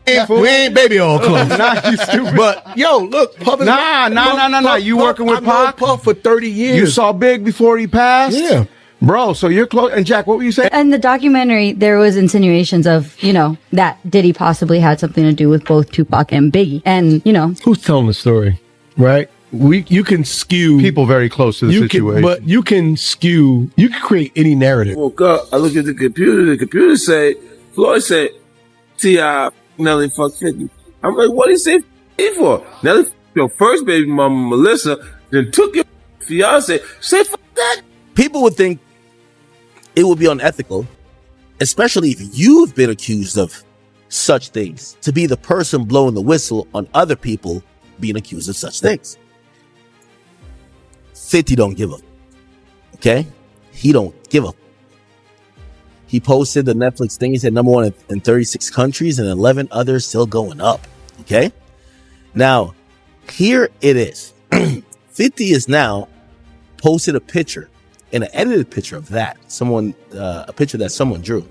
We ain't baby all close. Nah, you stupid. But yo, look, Puff is Nah. You working with I've known Pac? Puff for 30 years. You saw Big before he passed? Yeah. Bro, so you're close. And Jack, what were you saying? In the documentary, there was insinuations of, that Diddy possibly had something to do with both Tupac and Biggie. And, Who's telling the story, right? You can skew People very close to the situation. but you can create any narrative. Woke up, I look at the computer say, Floyd said, T.I. Nelly fuck 50. I'm like, what did he say 50 for? Nelly your first baby mama, Melissa, then took your fiance, say fuck that. People would think it would be unethical, especially if you've been accused of such things, to be the person blowing the whistle on other people being accused of such things. 50 don't give up. Okay? He don't give up. He posted the Netflix thing. He said number 1 in 36 countries and 11 others still going up. Okay? Now, here it is. 50 is now posted a picture, an edited picture of that. A picture that someone drew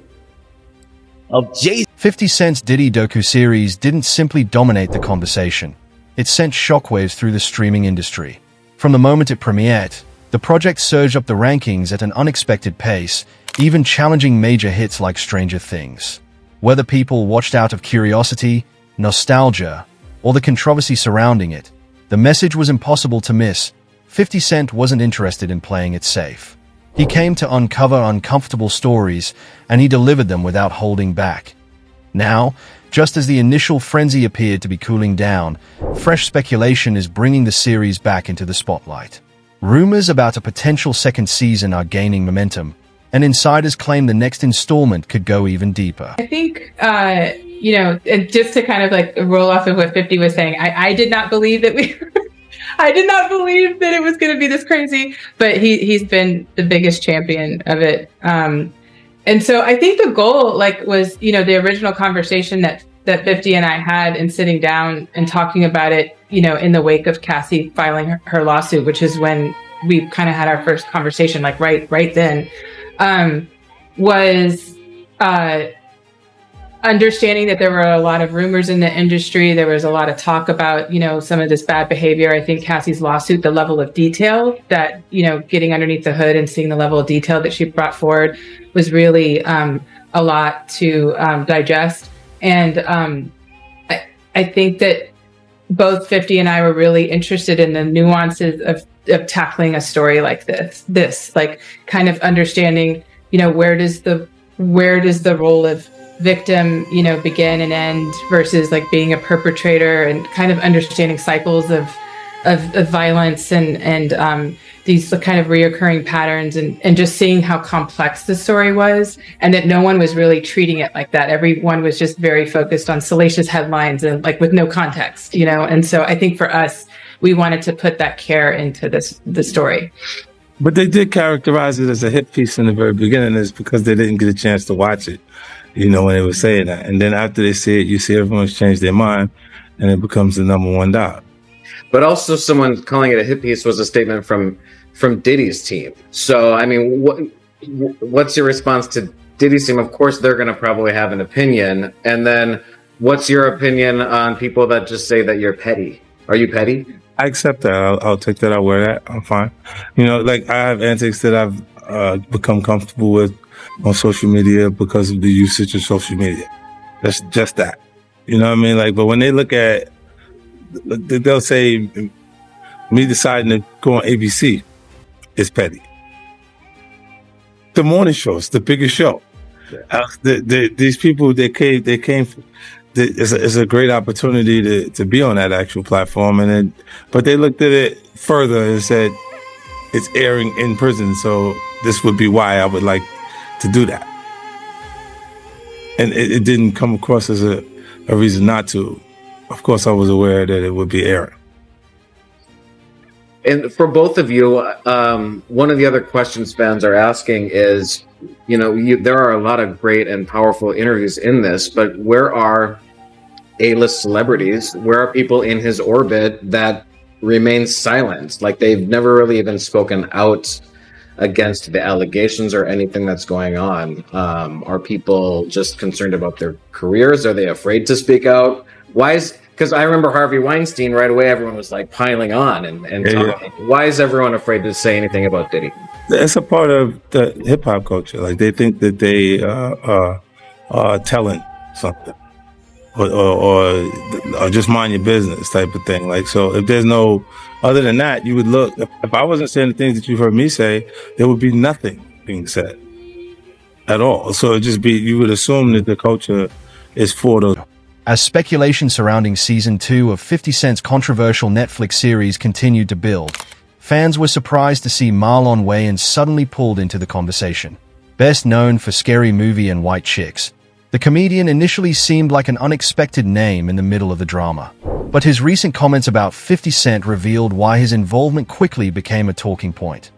of Jay. 50 Cent's Diddy docu-series didn't simply dominate the conversation. It sent shockwaves through the streaming industry. From the moment it premiered, the project surged up the rankings at an unexpected pace, even challenging major hits like Stranger Things. Whether people watched out of curiosity, nostalgia, or the controversy surrounding it, the message was impossible to miss. 50 Cent wasn't interested in playing it safe. He came to uncover uncomfortable stories, and he delivered them without holding back. Now, just as the initial frenzy appeared to be cooling down, fresh speculation is bringing the series back into the spotlight. Rumors about a potential second season are gaining momentum, and insiders claim the next installment could go even deeper. I think, and just to kind of like roll off of what 50 was saying, I did not believe that I did not believe that it was going to be this crazy, but he's been the biggest champion of it. And so I think the goal was, the original conversation that 50 and I had in sitting down and talking about it, in the wake of Cassie filing her lawsuit, which is when we kind of had our first conversation, right then, was understanding that there were a lot of rumors in the industry. There was a lot of talk about, some of this bad behavior. I think Cassie's lawsuit, the level of detail that, getting underneath the hood and seeing the level of detail that she brought forward was really a lot to digest. And I think that both 50 and I were really interested in the nuances of tackling a story like this, like kind of understanding, where does the role of victim, begin and end versus like being a perpetrator, and kind of understanding cycles of violence and these kind of reoccurring patterns, and just seeing how complex the story was, and that no one was really treating it like that. Everyone was just very focused on salacious headlines and like with no context, And so I think for us, we wanted to put that care into the story. But they did characterize it as a hit piece in the very beginning, is because they didn't get a chance to watch it, when they were saying that. And then after they see it, you see everyone's changed their mind, and it becomes the number one dog. But also, someone calling it a hit piece was a statement from Diddy's team. So, I mean, what's your response to Diddy's team? Of course, they're going to probably have an opinion. And then what's your opinion on people that just say that you're petty? Are you petty? I accept that. I'll take that. I'll wear that. I'm fine. I have antics that I've become comfortable with on social media because of the usage of social media. That's just that. You know what I mean? But when they look at, they'll say, me deciding to go on ABC is petty. The morning show is the biggest show. These people, they came. It's a great opportunity to be on that actual platform, but they looked at it further and said it's airing in prison, so this would be why I would like to do that. And it didn't come across as a reason not to. Of course, I was aware that it would be airing. And for both of you, one of the other questions fans are asking is, there are a lot of great and powerful interviews in this, but where are A-list celebrities? Where are people in his orbit that remain silent? Like, they've never really even spoken out against the allegations or anything that's going on? Are people just concerned about their careers? Are they afraid to speak out? Because I remember Harvey Weinstein, right away everyone was like piling on and talking. Why is everyone afraid to say anything about Diddy? It's a part of the hip hop culture. Like they think that they are telling something, or just mind your business type of thing. Like, so if there's no other than that, you would look. If I wasn't saying the things that you've heard me say, there would be nothing being said at all. So it'd just be, you would assume that the culture is for those. As speculation surrounding Season 2 of 50 Cent's controversial Netflix series continued to build, fans were surprised to see Marlon Wayans suddenly pulled into the conversation. Best known for Scary Movie and White Chicks, the comedian initially seemed like an unexpected name in the middle of the drama. But his recent comments about 50 Cent revealed why his involvement quickly became a talking point.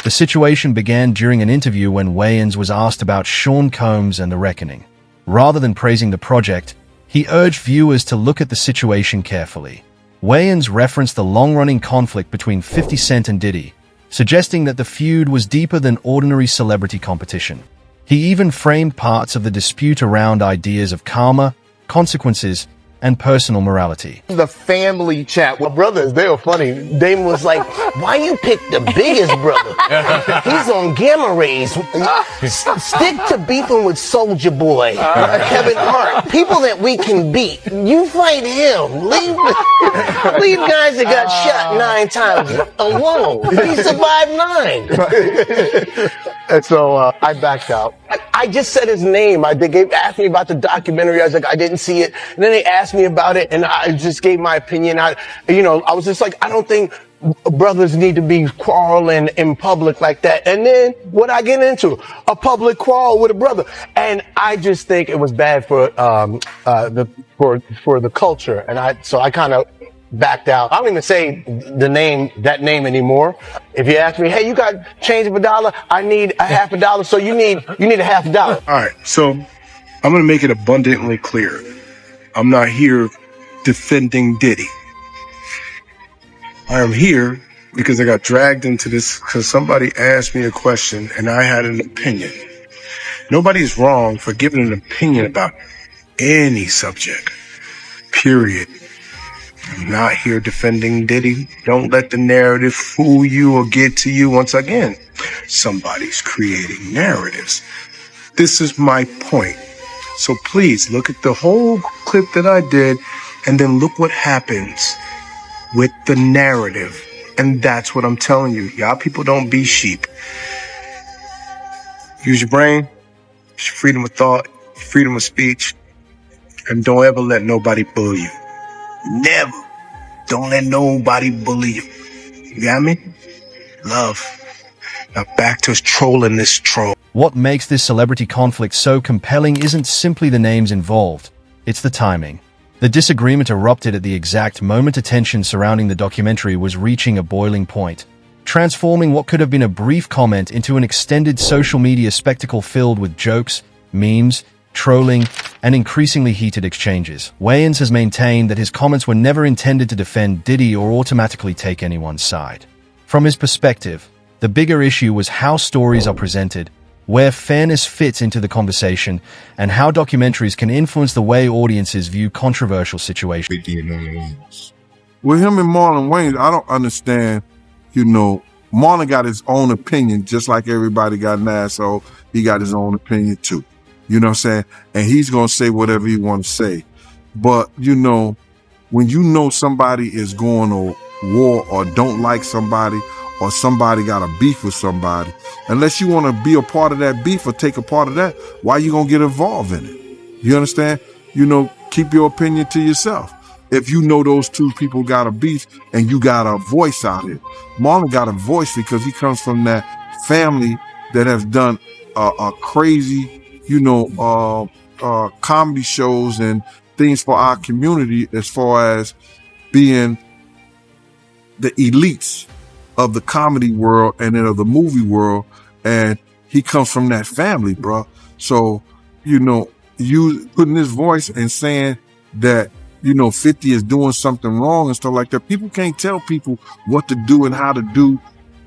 The situation began during an interview when Wayans was asked about Sean Combs and The Reckoning. Rather than praising the project, he urged viewers to look at the situation carefully. Wayans referenced the long-running conflict between 50 Cent and Diddy, suggesting that the feud was deeper than ordinary celebrity competition. He even framed parts of the dispute around ideas of karma, consequences, and personal morality. The family chat with brothers, they were funny. Damon was like, why you pick the biggest brother? He's on gamma rays. Stick to beefing with Soulja Boy, Kevin Hart, people that we can beat. You fight him. Leave guys that got shot 9 times alone. He survived 9. And so I backed out. I just said his name. They asked me about the documentary. I was like, I didn't see it. And then they asked me about it, and I just gave my opinion. I was just like, I don't think brothers need to be quarreling in public like that. And then what I get into? A public quarrel with a brother. And I just think it was bad for the culture. And I kind of backed out. I don't even say that name anymore. If you ask me, hey, you got change of $1? I need a half $1. So you need a half $1. All right. So I'm going to make it abundantly clear. I'm not here defending Diddy. I am here because I got dragged into this because somebody asked me a question and I had an opinion. Nobody's wrong for giving an opinion about any subject. Period. I'm not here defending Diddy. Don't let the narrative fool you or get to you. Once again, somebody's creating narratives. This is my point. So please look at the whole clip that I did and then look what happens with the narrative. And that's what I'm telling you. Y'all people don't be sheep. Use your brain, use your freedom of thought, freedom of speech, and don't ever let nobody bully you. Never. Don't let nobody bully you. You got me? Love. Now back to trolling this troll. What makes this celebrity conflict so compelling isn't simply the names involved, it's the timing. The disagreement erupted at the exact moment attention surrounding the documentary was reaching a boiling point, transforming what could have been a brief comment into an extended social media spectacle filled with jokes, memes, trolling, and increasingly heated exchanges. Wayans has maintained that his comments were never intended to defend Diddy or automatically take anyone's side. From his perspective, the bigger issue was how stories are presented, where fairness fits into the conversation, and how documentaries can influence the way audiences view controversial situations. With him and Marlon Wayans, I don't understand, Marlon got his own opinion, just like everybody got an asshole. He got his own opinion too. You know what I'm saying? And he's going to say whatever he wants to say. But, when somebody is going to war or don't like somebody or somebody got a beef with somebody, unless you want to be a part of that beef or take a part of that, why you going to get involved in it? You understand? Keep your opinion to yourself. If those two people got a beef and you got a voice out here. Marlon got a voice because he comes from that family that has done a crazy comedy shows and things for our community as far as being the elites of the comedy world and then of the movie world. And he comes from that family, bro. So, you putting his voice and saying that, 50 is doing something wrong and stuff like that. People can't tell people what to do and how to do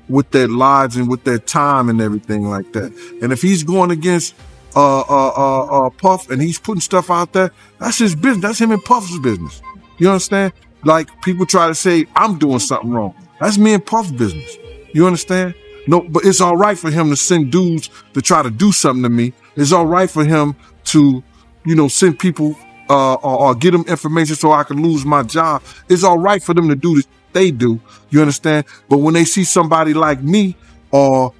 with their lives and with their time and everything like that. And if he's going against Puff and he's putting stuff out there, that's his business. That's him and Puff's business. You understand? Like people try to say I'm doing something wrong. That's me and Puff's business. You understand? No, but it's all right for him to send dudes to try to do something to me. It's all right for him to, send people or get them information so I can lose my job. It's all right for them to do this. They do. You understand? But when they see somebody like me or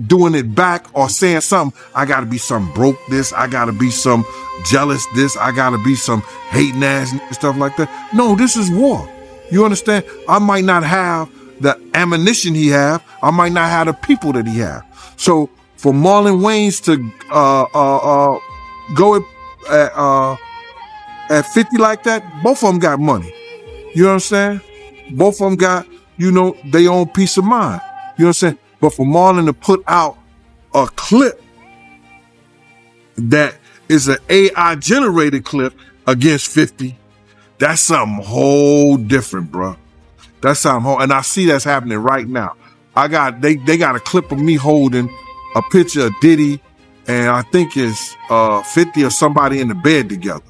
doing it back or saying something, I got to be some broke this. I got to be some jealous this. I got to be some hating ass and stuff like that. No, this is war. You understand? I might not have the ammunition he have. I might not have the people that he have. So for Marlon Wayans to go at 50 like that, both of them got money. You understand? Both of them got, their own peace of mind. You understand? But for Marlon to put out a clip that is an AI generated clip against 50, that's something whole different, bro. That's something whole, and I see that's happening right now. They got a clip of me holding a picture of Diddy, and I think it's 50 or somebody in the bed together.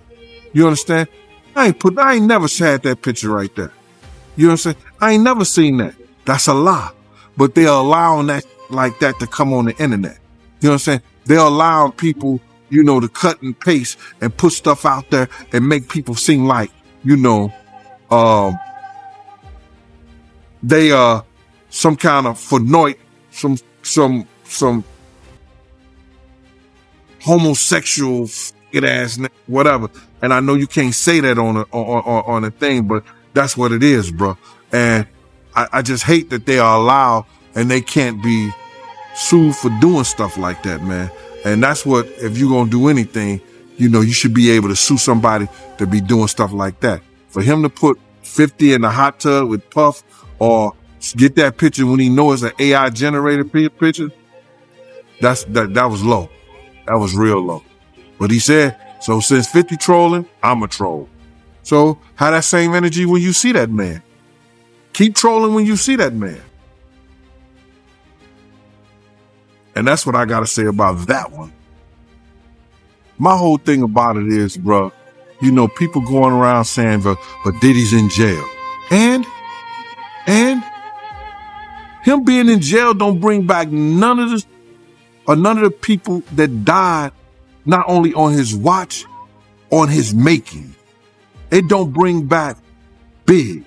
You understand? I ain't never had that picture right there. You understand? I ain't never seen that. That's a lie. But they're allowing that like that to come on the internet. You know what I'm saying? They're allowing people, to cut and paste and put stuff out there and make people seem like, they are some kind of fanoid, some homosexual ass whatever. And I know you can't say that on a thing, but that's what it is, bro. And I just hate that they are allowed and they can't be sued for doing stuff like that, man. And that's what, if you're going to do anything, you should be able to sue somebody to be doing stuff like that. For him to put 50 in the hot tub with Puff or get that picture when he knows it's an AI generated picture, that was low. That was real low. But he said, so since 50 trolling, I'm a troll. So have that same energy when you see that man. Keep trolling when you see that man. And that's what I got to say about that one. My whole thing about it is, bro, people going around saying, but Diddy's in jail. And him being in jail don't bring back none of the people that died, not only on his watch, on his making. It don't bring back Big.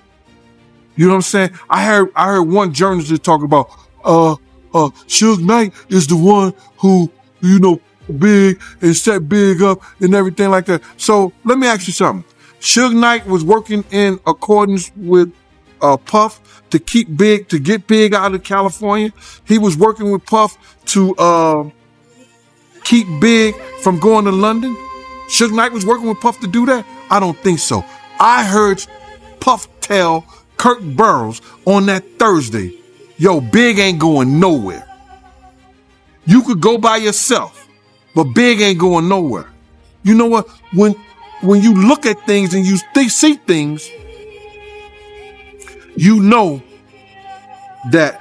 You know what I'm saying? I heard one journalist talk about, Suge Knight is the one who, Big and set Big up and everything like that. So let me ask you something. Suge Knight was working in accordance with Puff to get Big out of California. He was working with Puff to keep Big from going to London. Suge Knight was working with Puff to do that? I don't think so. I heard Puff tell Kirk Burroughs on that Thursday, yo, Big ain't going nowhere. You could go by yourself, but Big ain't going nowhere. You know what? When you look at things and you see things, you know that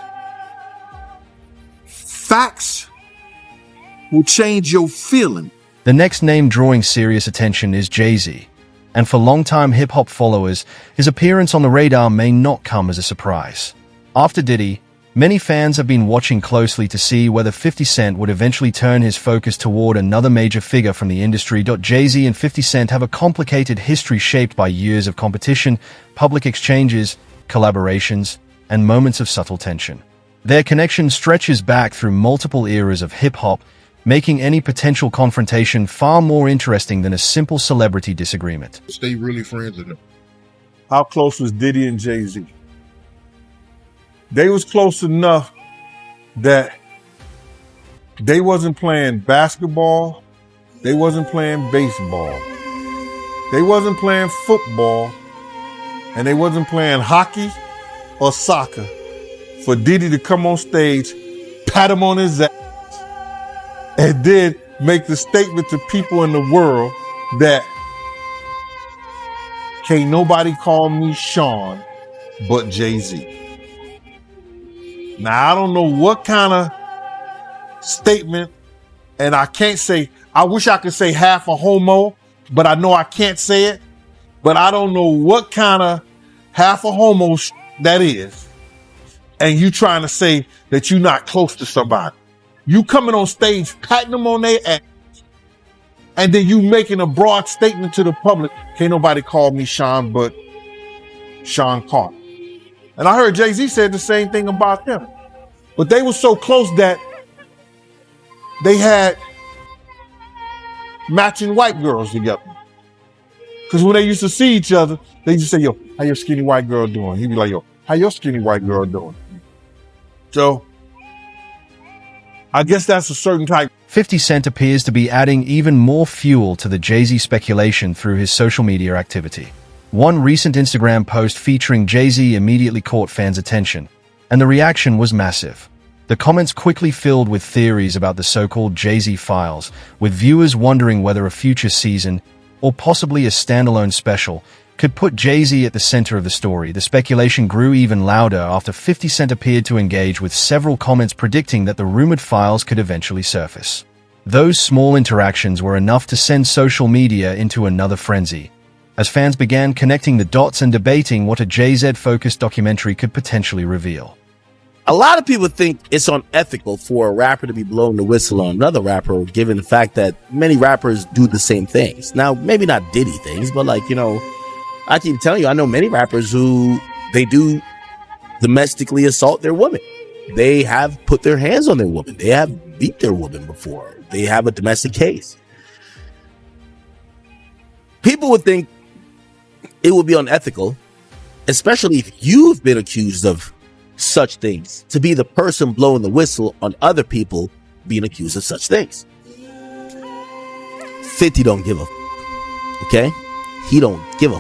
facts will change your feeling. The next name drawing serious attention is Jay-Z. And for longtime hip-hop followers, his appearance on the radar may not come as a surprise. After Diddy, many fans have been watching closely to see whether 50 Cent would eventually turn his focus toward another major figure from the industry. Jay-Z and 50 Cent have a complicated history shaped by years of competition, public exchanges, collaborations, and moments of subtle tension. Their connection stretches back through multiple eras of hip-hop, making any potential confrontation far more interesting than a simple celebrity disagreement. Stay really friends with them. How close was Diddy and Jay-Z? They was close enough that they wasn't playing basketball, they wasn't playing baseball, they wasn't playing football, and they wasn't playing hockey or soccer for Diddy to come on stage, pat him on his ass, and then make the statement to people in the world that can't nobody call me Sean but Jay-Z. Now, I don't know what kind of statement, and I can't say, I wish I could say half a homo, but I know I can't say it. But I don't know what kind of half a homo that is. And you trying to say that you're not close to somebody. You coming on stage, patting them on their ass, and then you making a broad statement to the public. Can't nobody call me Sean but Sean Carter. And I heard Jay-Z said the same thing about them. But they were so close that they had matching white girls together. Because when they used to see each other, they used to say, yo, how your skinny white girl doing? He'd be like, yo, how your skinny white girl doing? So, I guess that's a certain type. 50 Cent appears to be adding even more fuel to the Jay-Z speculation through his social media activity. One recent Instagram post featuring Jay-Z immediately caught fans' attention, and the reaction was massive. The comments quickly filled with theories about the so-called Jay-Z files, with viewers wondering whether a future season, or possibly a standalone special, could put Jay-Z at the center of the story. The speculation grew even louder after 50 Cent appeared to engage with several comments predicting that the rumored files could eventually surface. Those small interactions were enough to send social media into another frenzy, as fans began connecting the dots and debating what a Jay-Z-focused documentary could potentially reveal. A lot of people think it's unethical for a rapper to be blowing the whistle on another rapper, given the fact that many rappers do the same things. Now, maybe not Diddy things, but I keep telling you, I know many rappers who they do domestically assault their woman. They have put their hands on their woman. They have beat their woman before. They have a domestic case. People would think it would be unethical, especially if you've been accused of such things, to be the person blowing the whistle on other people being accused of such things. 50 don't give a okay? He don't give a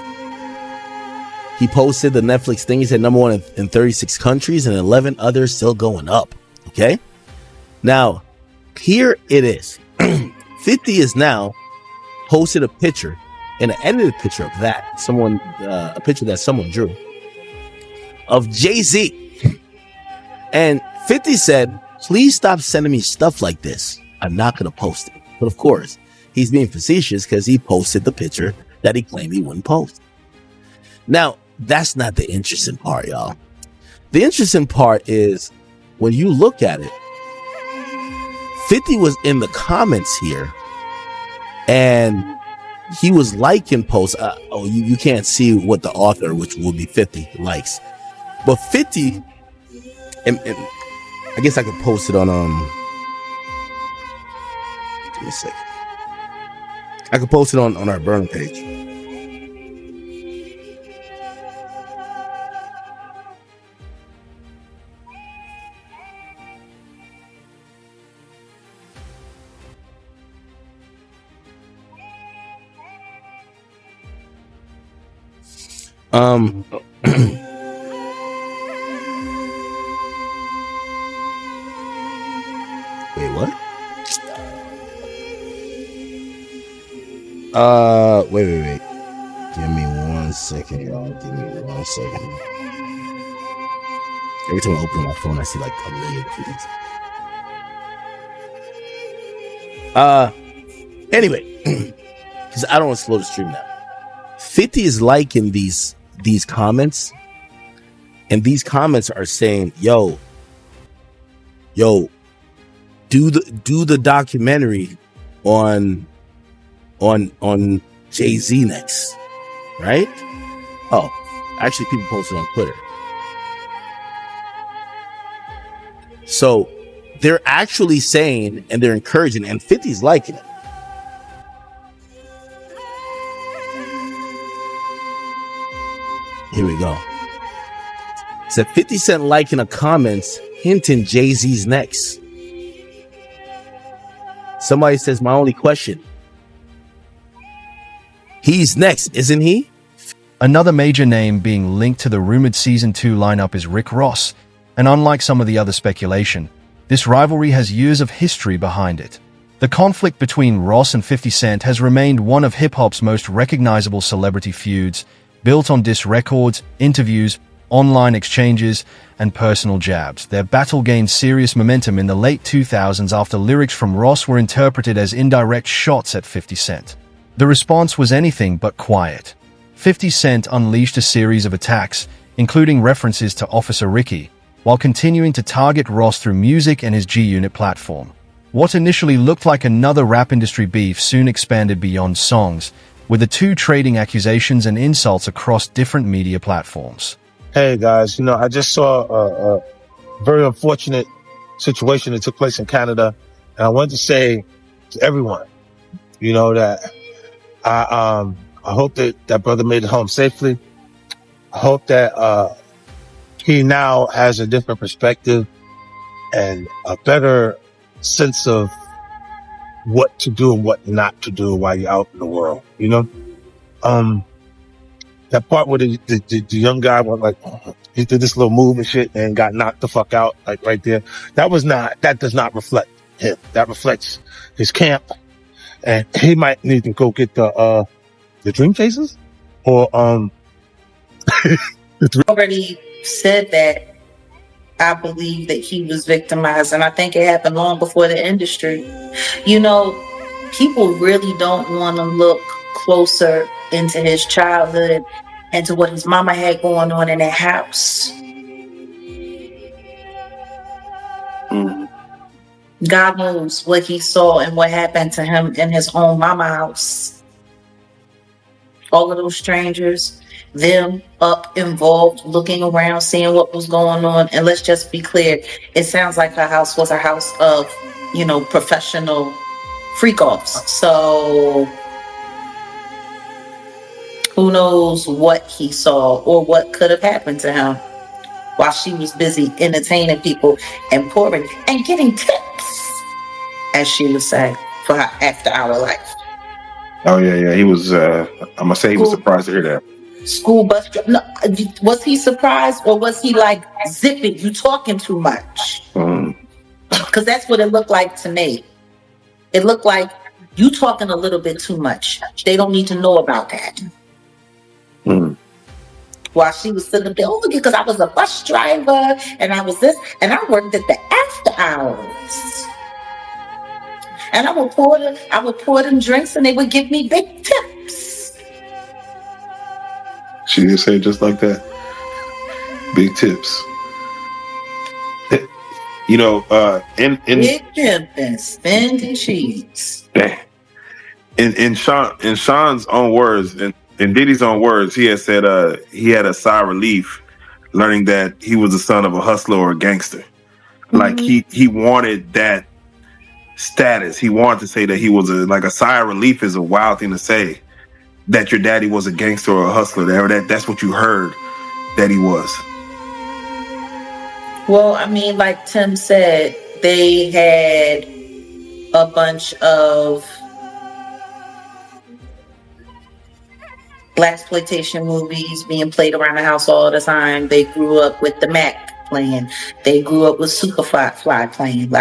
He posted the Netflix thing. He said #1 in 36 countries and 11 others still going up. Okay? Now, here it is. 50 is now posted a picture, and an edited picture of that. A picture that someone drew of Jay-Z. And 50 said, please stop sending me stuff like this. I'm not going to post it. But of course, he's being facetious because he posted the picture that he claimed he wouldn't post. Now, that's not the interesting part, y'all. The interesting part is when you look at it, 50 was in the comments here and he was liking posts. You can't see what the author, which will be 50, likes. But 50, and I guess I could post it on, give me a second. I could post it on our burner page. Wait, what? Wait. Give me 1 second, y'all. Give me 1 second. Every time I open my phone, I see like a million things. Anyway, because I don't want to slow the stream down. 50 is liking these comments, and these comments are saying, yo, do the documentary on Jay-Z next, right? Oh, actually, people posted on Twitter. So they're actually saying, and they're encouraging, and 50's liking it. Here we go. It said 50 Cent liking a comments hinting Jay-Z's next. Somebody says, my only question. He's next, isn't he? Another major name being linked to the rumored Season 2 lineup is Rick Ross, and unlike some of the other speculation, this rivalry has years of history behind it. The conflict between Ross and 50 Cent has remained one of hip-hop's most recognizable celebrity feuds, built on diss records, interviews, online exchanges, and personal jabs. Their battle gained serious momentum in the late 2000s after lyrics from Ross were interpreted as indirect shots at 50 Cent. The response was anything but quiet. 50 Cent unleashed a series of attacks, including references to Officer Ricky, while continuing to target Ross through music and his G-Unit platform. What initially looked like another rap industry beef soon expanded beyond songs, with the two trading accusations and insults across different media platforms. Hey guys, I just saw a very unfortunate situation that took place in Canada, and I wanted to say to everyone, that I hope that brother made it home safely. I hope that he now has a different perspective and a better sense of what to do and what not to do while you're out in the world. That part where the young guy went he did this little move and shit and got knocked the fuck out, right there. That does not reflect him. That reflects his camp. And he might need to go get the Dream Chasers or, already said that I believe that he was victimized, and I think it happened long before the industry. People really don't want to look closer into his childhood and to what his mama had going on in that house. God knows what he saw and what happened to him in his own mama house. All of those strangers, them up involved, looking around, seeing what was going on. And let's just be clear, it sounds like her house was a house of, professional freak-offs. So who knows what he saw or what could have happened to him while she was busy entertaining people and pouring and getting tips, as she would say, for her after-hour life. Oh, yeah. He was, I'm going to say he was surprised to hear that. School bus driver. No, was he surprised or was he like, zip it, you talking too much? Because that's what it looked like to me. It looked like you talking a little bit too much. They don't need to know about that. While she was sitting there, because I was a bus driver and I was this, and I worked at the after hours. And I would pour them drinks and they would give me big tips. She did say it just like that. Big tips. Big pimping, spending cheese. In Sean's own words, in Diddy's own words, he had said he had a sigh of relief learning that he was the son of a hustler or a gangster. Like he wanted that status. He wanted to say that he was a sigh of relief is a wild thing to say, that your daddy was a gangster or a hustler. That's what you heard that he was. Well, I mean, like Tim said, they had a bunch of blaxploitation movies being played around the house all the time. They grew up with the Mac playing. They grew up with Superfly playing.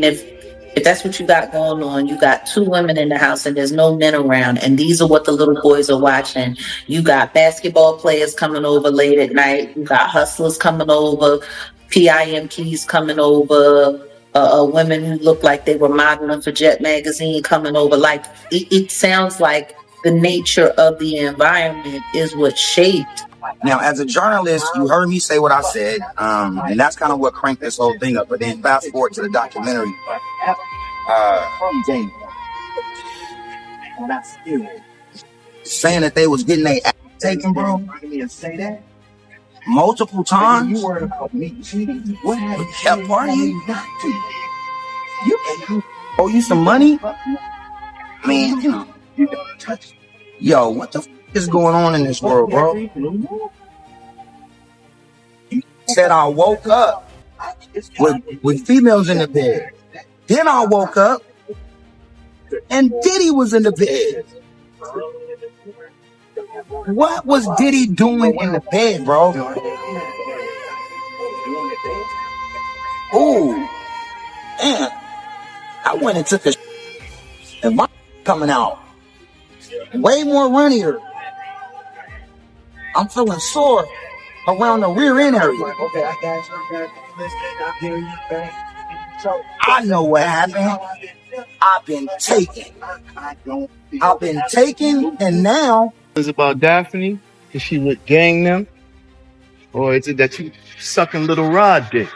If that's what you got going on, you got two women in the house and there's no men around, and these are what the little boys are watching. You got basketball players coming over late at night. You got hustlers coming over, PIMPs coming over, women who look like they were modeling for Jet Magazine coming over. It sounds like the nature of the environment is what shaped. Now, as a journalist, you heard me say what I said, and that's kind of what cranked this whole thing up. But then fast forward to the documentary. Saying that they was getting their ass taken, bro, multiple times. What? Kept partying. You owe you some money? Man, yo, what the f is going on in this world, bro? You said I woke up with females in the bed. Then I woke up and Diddy was in the bed. What was Diddy doing in the bed, bro? Ooh, man, I went and took a and my coming out way more runnier. I'm feeling sore. around the rear end area. I know what happened. I've been taken, and now Is it about Daphne? Is she with gang them? Or is it that you sucking little Rod dick?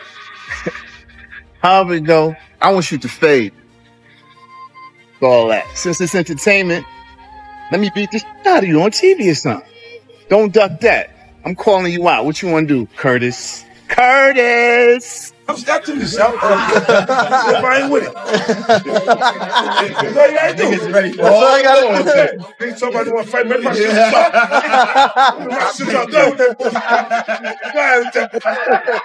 However it go, I want you to fade. For all that. Since it's entertainment, let me beat the shit out of you on TV or something. Don't duck that. I'm calling you out. What you want to do, Curtis? Curtis! I'm stuck to yourself. Everybody with it. That's all you gotta do. That's all I gotta do. Niggas talking about they want to fight. Make my shit up. My shit up. Go ahead.